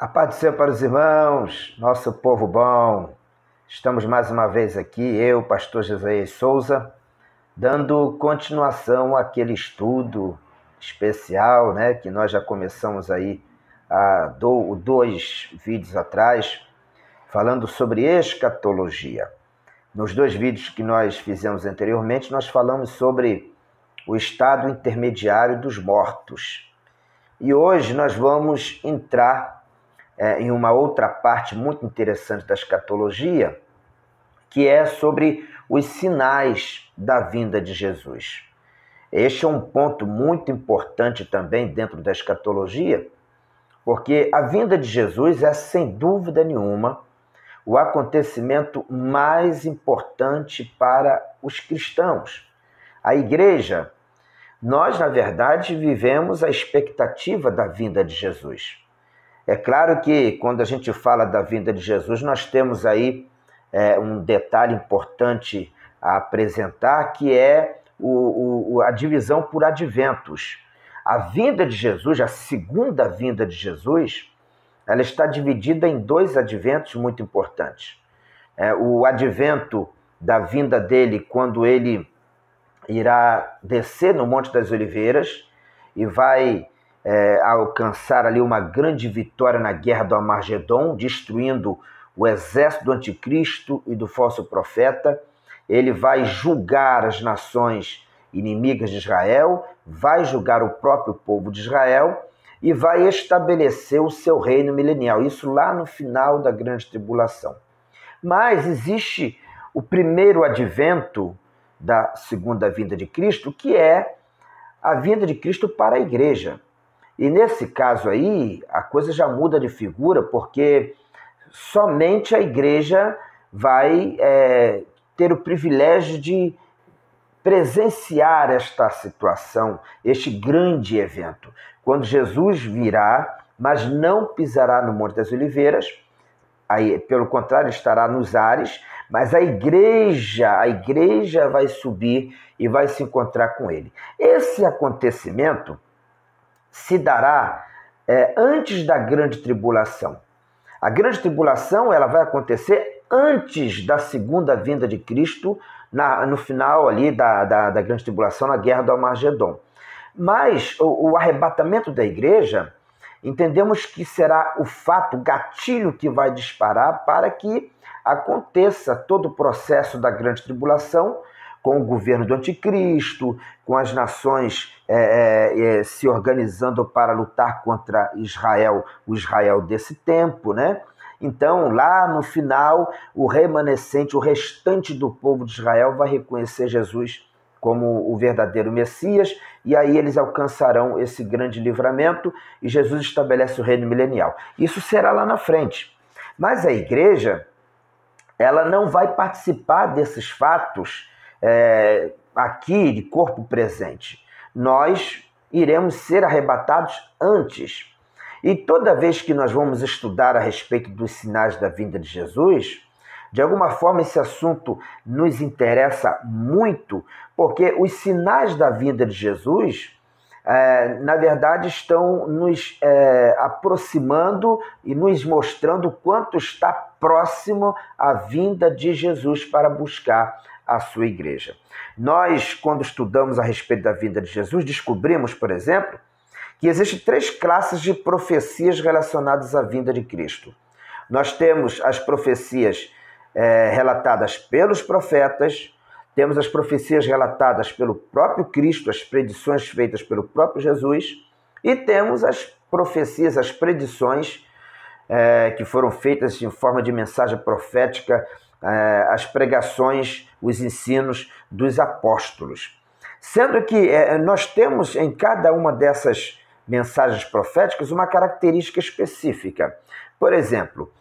A paz do Senhor para os irmãos, nosso povo bom. Estamos mais uma vez aqui, eu, pastor José Souza, dando continuação àquele estudo especial, né, que nós já começamos aí há dois vídeos atrás, falando sobre escatologia. Nos dois vídeos que nós fizemos anteriormente, nós falamos sobre o estado intermediário dos mortos. E hoje nós vamos entrar em uma outra parte muito interessante da escatologia, que é sobre os sinais da vinda de Jesus. Este é um ponto muito importante também dentro da escatologia, porque a vinda de Jesus é, sem dúvida nenhuma, o acontecimento mais importante para os cristãos. A igreja, nós, na verdade, vivemos a expectativa da vinda de Jesus. É claro que quando a gente fala da vinda de Jesus, nós temos aí um detalhe importante a apresentar, que é a divisão por adventos. A vinda de Jesus, a segunda vinda de Jesus, ela está dividida em dois adventos muito importantes. O advento da vinda dele, quando ele irá descer no Monte das Oliveiras e vai alcançar ali uma grande vitória na guerra do Armagedon, destruindo o exército do anticristo e do falso profeta. Ele vai julgar as nações inimigas de Israel, vai julgar o próprio povo de Israel e vai estabelecer o seu reino milenial. Isso lá no final da grande tribulação. Mas existe o primeiro advento da segunda vinda de Cristo, que é a vinda de Cristo para a igreja. E nesse caso aí, a coisa já muda de figura, porque somente a igreja vai ter o privilégio de presenciar esta situação, este grande evento. Quando Jesus virá, mas não pisará no Monte das Oliveiras, aí, pelo contrário, estará nos ares, mas a igreja vai subir e vai se encontrar com ele. Esse acontecimento se dará antes da grande tribulação. A grande tribulação ela vai acontecer antes da segunda vinda de Cristo, no final ali da grande tribulação, na guerra do Armagedon. Mas o arrebatamento da igreja, entendemos que será o fato, o gatilho que vai disparar para que aconteça todo o processo da grande tribulação, com o governo do anticristo, com as nações se organizando para lutar contra Israel, o Israel desse tempo, né? Então, lá no final, o remanescente, o restante do povo de Israel vai reconhecer Jesus como o verdadeiro Messias, e aí eles alcançarão esse grande livramento e Jesus estabelece o reino milenial. Isso será lá na frente. Mas a igreja, ela não vai participar desses fatos aqui de corpo presente. Nós iremos ser arrebatados antes. E toda vez que nós vamos estudar a respeito dos sinais da vinda de Jesus, de alguma forma esse assunto nos interessa muito, porque os sinais da vinda de Jesus, na verdade, estão nos aproximando e nos mostrando o quanto está próximo a vinda de Jesus para buscar a sua igreja. Nós, quando estudamos a respeito da vinda de Jesus, descobrimos, por exemplo, que existem três classes de profecias relacionadas à vinda de Cristo. Nós temos as profecias relatadas pelos profetas, temos as profecias relatadas pelo próprio Cristo, as predições feitas pelo próprio Jesus, e temos as profecias, as predições que foram feitas em forma de mensagem profética, as pregações, os ensinos dos apóstolos. Sendo que nós temos em cada uma dessas mensagens proféticas uma característica específica. Por exemplo,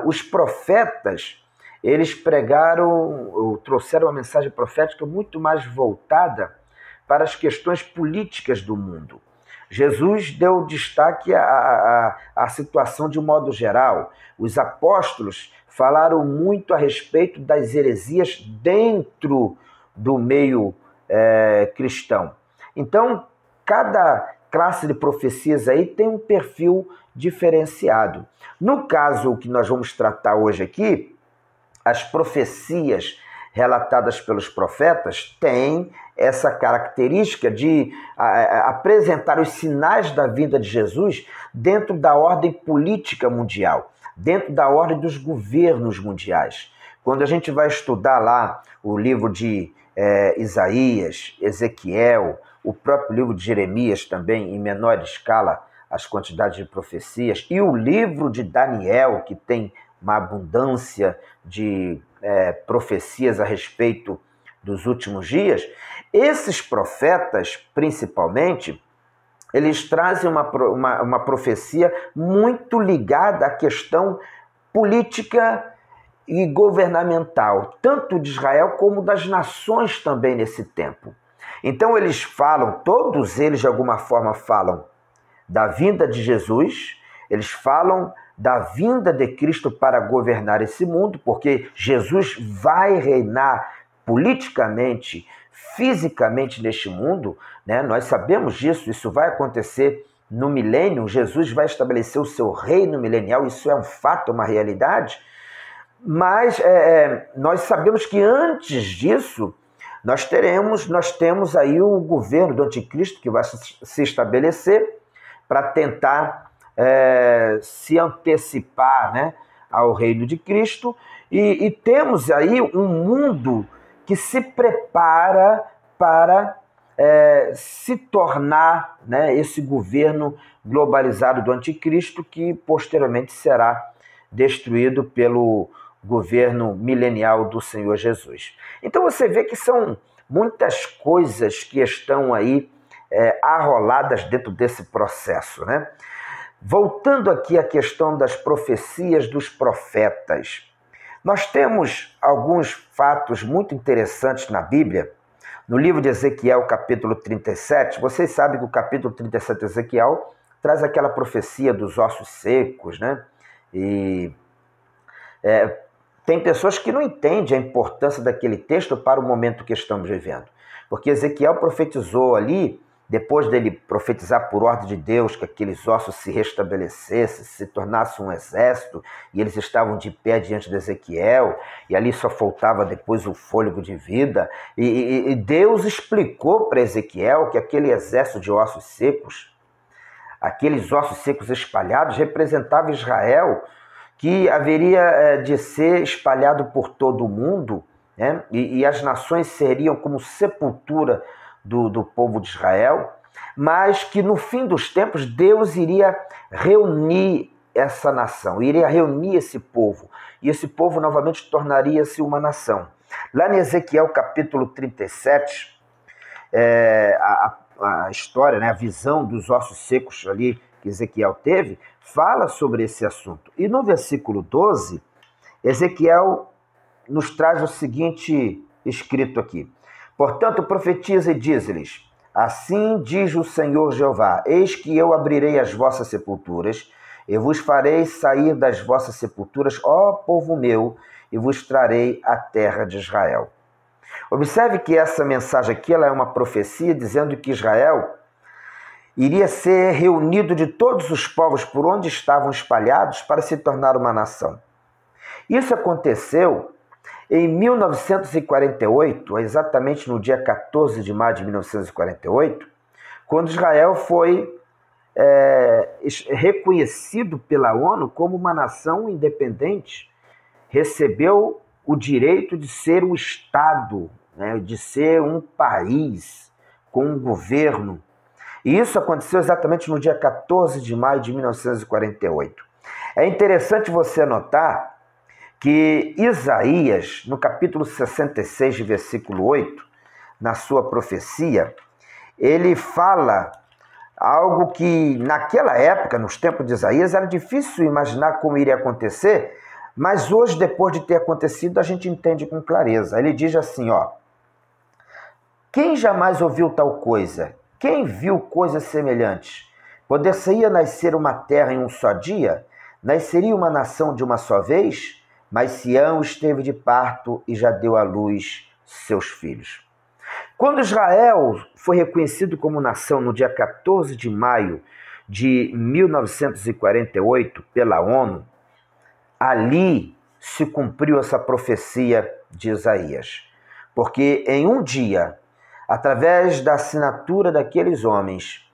os profetas, eles pregaram ou trouxeram uma mensagem profética muito mais voltada para as questões políticas do mundo. Jesus deu destaque à situação de um modo geral. Os apóstolos falaram muito a respeito das heresias dentro do meio cristão. Então, cada classe de profecias aí tem um perfil diferenciado. No caso que nós vamos tratar hoje aqui, as profecias relatadas pelos profetas têm essa característica de apresentar os sinais da vinda de Jesus dentro da ordem política mundial, dentro da ordem dos governos mundiais. Quando a gente vai estudar lá o livro de Isaías, Ezequiel, o próprio livro de Jeremias também, em menor escala, as quantidades de profecias, e o livro de Daniel, que tem uma abundância de profecias a respeito dos últimos dias, esses profetas, principalmente, eles trazem uma profecia muito ligada à questão política e governamental, tanto de Israel como das nações também nesse tempo. Então eles falam, todos eles de alguma forma falam da vinda de Jesus, eles falam da vinda de Cristo para governar esse mundo, porque Jesus vai reinar politicamente, fisicamente neste mundo, né? Nós sabemos disso, isso vai acontecer no milênio, Jesus vai estabelecer o seu reino milenial, isso é um fato, uma realidade, mas nós sabemos que antes disso, nós temos aí o governo do anticristo que vai se estabelecer para tentar se antecipar, né, ao reino de Cristo, e temos aí um mundo que se prepara para se tornar, né, esse governo globalizado do anticristo, que posteriormente será destruído pelo governo milenial do Senhor Jesus. Então você vê que são muitas coisas que estão aí arroladas dentro desse processo, né? Voltando aqui à questão das profecias dos profetas, nós temos alguns fatos muito interessantes na Bíblia. No livro de Ezequiel, capítulo 37, vocês sabem que o capítulo 37 de Ezequiel traz aquela profecia dos ossos secos, né? E tem pessoas que não entendem a importância daquele texto para o momento que estamos vivendo. Porque Ezequiel profetizou ali, depois dele profetizar por ordem de Deus que aqueles ossos se restabelecessem, se tornassem um exército, e eles estavam de pé diante de Ezequiel, e ali só faltava depois o fôlego de vida, e Deus explicou para Ezequiel que aquele exército de ossos secos, aqueles ossos secos espalhados, representava Israel, que haveria de ser espalhado por todo o mundo, né? E as nações seriam como sepultura do povo de Israel, mas que no fim dos tempos Deus iria reunir essa nação, iria reunir esse povo, e esse povo novamente tornaria-se uma nação. Lá em Ezequiel capítulo 37, a história, né, a visão dos ossos secos ali que Ezequiel teve, fala sobre esse assunto. E no versículo 12, Ezequiel nos traz o seguinte escrito aqui: portanto, profetiza e diz-lhes: assim diz o Senhor Jeová, eis que eu abrirei as vossas sepulturas, e vos farei sair das vossas sepulturas, ó povo meu, e vos trarei a terra de Israel. Observe que essa mensagem aqui ela é uma profecia dizendo que Israel iria ser reunido de todos os povos por onde estavam espalhados para se tornar uma nação. Isso aconteceu em 1948, exatamente no dia 14 de maio de 1948, quando Israel foi reconhecido pela ONU como uma nação independente, recebeu o direito de ser um Estado, né, de ser um país com um governo. E isso aconteceu exatamente no dia 14 de maio de 1948. É interessante você notar que Isaías, no capítulo 66, de versículo 8, na sua profecia, ele fala algo que naquela época, nos tempos de Isaías, era difícil imaginar como iria acontecer, mas hoje, depois de ter acontecido, a gente entende com clareza. Ele diz assim, ó: quem jamais ouviu tal coisa? Quem viu coisas semelhantes? Poder-se-ia nascer uma terra em um só dia? Nasceria uma nação de uma só vez? Mas Sião esteve de parto e já deu à luz seus filhos. Quando Israel foi reconhecido como nação no dia 14 de maio de 1948 pela ONU, ali se cumpriu essa profecia de Isaías. Porque em um dia, através da assinatura daqueles homens,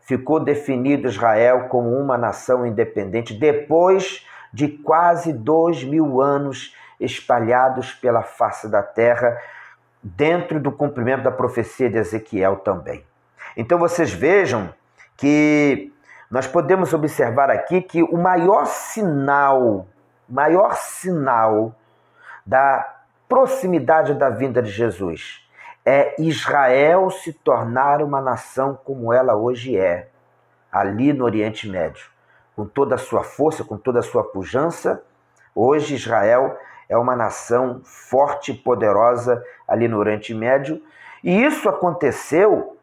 ficou definido Israel como uma nação independente depois de quase 2000 anos espalhados pela face da terra, dentro do cumprimento da profecia de Ezequiel também. Então vocês vejam que nós podemos observar aqui que o maior sinal da proximidade da vinda de Jesus é Israel se tornar uma nação como ela hoje é, ali no Oriente Médio. Com toda a sua força, com toda a sua pujança, hoje Israel é uma nação forte e poderosa ali no Oriente Médio. E isso aconteceu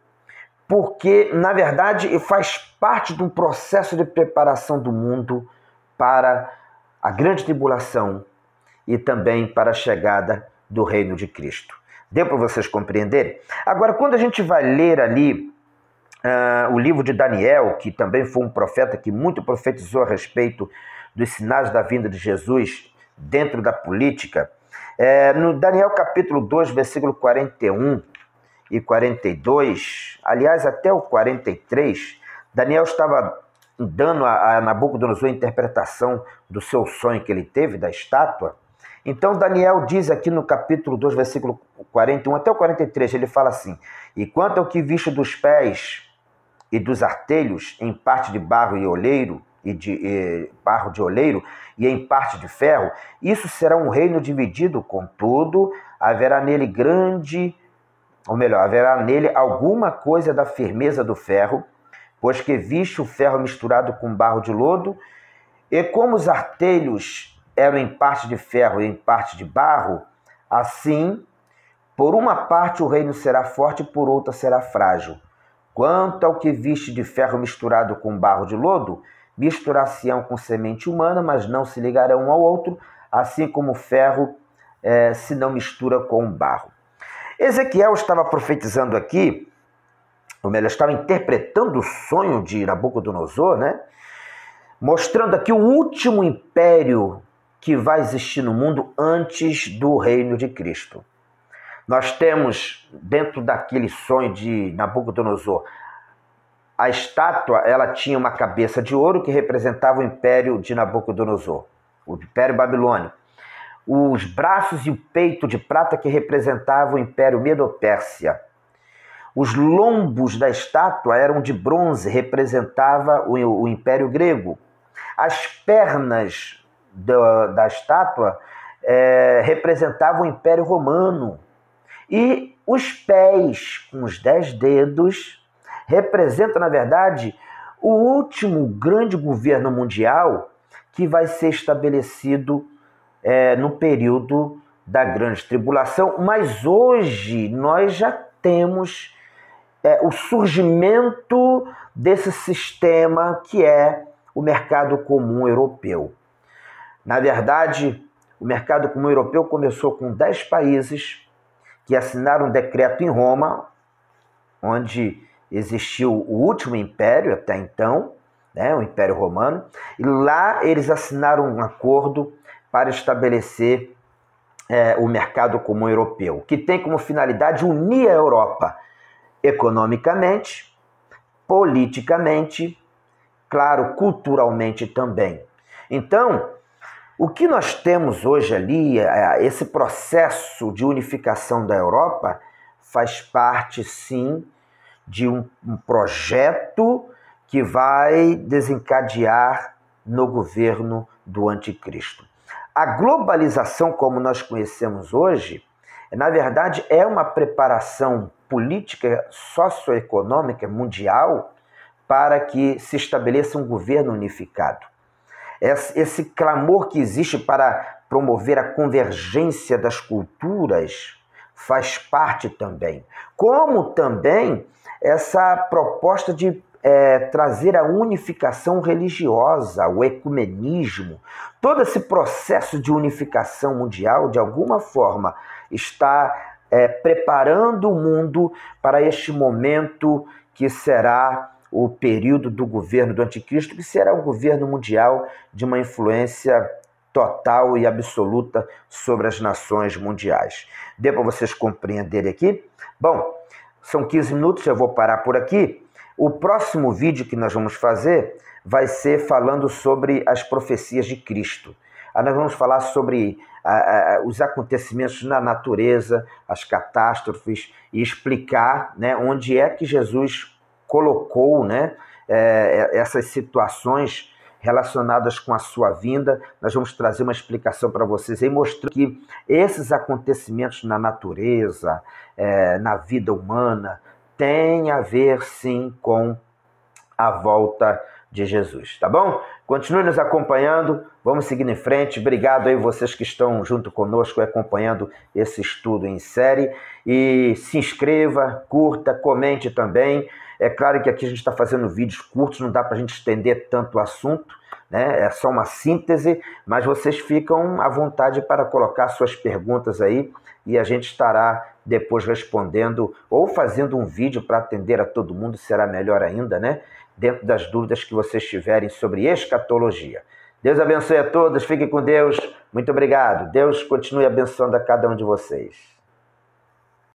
porque, na verdade, faz parte de um processo de preparação do mundo para a grande tribulação e também para a chegada do reino de Cristo. Deu para vocês compreenderem? Agora, quando a gente vai ler ali o livro de Daniel, que também foi um profeta que muito profetizou a respeito dos sinais da vinda de Jesus dentro da política, no Daniel capítulo 2, versículo 41 e 42, aliás, até o 43, Daniel estava dando a Nabucodonosor a interpretação do seu sonho que ele teve, da estátua. Então Daniel diz aqui no capítulo 2, versículo 41 até o 43, ele fala assim: e quanto ao que viste dos pés e dos artelhos, em parte de barro e oleiro, barro de oleiro, e em parte de ferro, isso será um reino dividido, contudo, haverá nele haverá nele alguma coisa da firmeza do ferro, pois que viste o ferro misturado com barro de lodo, e como os artelhos eram em parte de ferro e em parte de barro, assim, por uma parte o reino será forte e por outra será frágil. Quanto ao que viste de ferro misturado com barro de lodo, misturar-se-ão com semente humana, mas não se ligarão um ao outro, assim como o ferro se não mistura com o barro. Ezequiel estava profetizando aqui, ou melhor, estava interpretando o sonho de Nabucodonosor, né? Mostrando aqui o último império que vai existir no mundo antes do reino de Cristo. Nós temos, dentro daquele sonho de Nabucodonosor, a estátua, ela tinha uma cabeça de ouro que representava o império de Nabucodonosor, o império babilônico. Os braços e o peito de prata que representavam o império Medo-Pérsia. Os lombos da estátua eram de bronze, representava o império grego. As pernas da estátua representavam o império romano. E os pés, com os 10 dedos, representam, na verdade, o último grande governo mundial que vai ser estabelecido no período da grande tribulação. Mas hoje nós já temos o surgimento desse sistema que é o mercado comum europeu. Na verdade, o mercado comum europeu começou com 10 países que assinaram um decreto em Roma, onde existiu o último império até então, né, o Império Romano, e lá eles assinaram um acordo para estabelecer o mercado comum europeu, que tem como finalidade unir a Europa economicamente, politicamente, claro, culturalmente também. Então, o que nós temos hoje ali, esse processo de unificação da Europa, faz parte, sim, de um projeto que vai desencadear no governo do anticristo. A globalização, como nós conhecemos hoje, na verdade, é uma preparação política socioeconômica mundial para que se estabeleça um governo unificado. Esse clamor que existe para promover a convergência das culturas faz parte também. Como também essa proposta de trazer a unificação religiosa, o ecumenismo. Todo esse processo de unificação mundial, de alguma forma, está preparando o mundo para este momento que será o período do governo do anticristo, que será um governo mundial de uma influência total e absoluta sobre as nações mundiais. Deu para vocês compreenderem aqui? Bom, são 15 minutos, eu vou parar por aqui. O próximo vídeo que nós vamos fazer vai ser falando sobre as profecias de Cristo. Nós vamos falar sobre os acontecimentos na natureza, as catástrofes, e explicar, né, onde é que Jesus colocou, né, essas situações relacionadas com a sua vinda. Nós vamos trazer uma explicação para vocês aí, mostrando que esses acontecimentos na natureza, na vida humana, têm a ver, sim, com a volta de Jesus, tá bom? Continue nos acompanhando, vamos seguindo em frente. Obrigado aí vocês que estão junto conosco acompanhando esse estudo em série. E se inscreva, curta, comente também. É claro que aqui a gente está fazendo vídeos curtos, não dá para a gente estender tanto o assunto, né? É só uma síntese, mas vocês ficam à vontade para colocar suas perguntas aí e a gente estará depois respondendo ou fazendo um vídeo para atender a todo mundo, será melhor ainda, né? Dentro das dúvidas que vocês tiverem sobre escatologia. Deus abençoe a todos, fiquem com Deus, muito obrigado. Deus continue abençoando a cada um de vocês.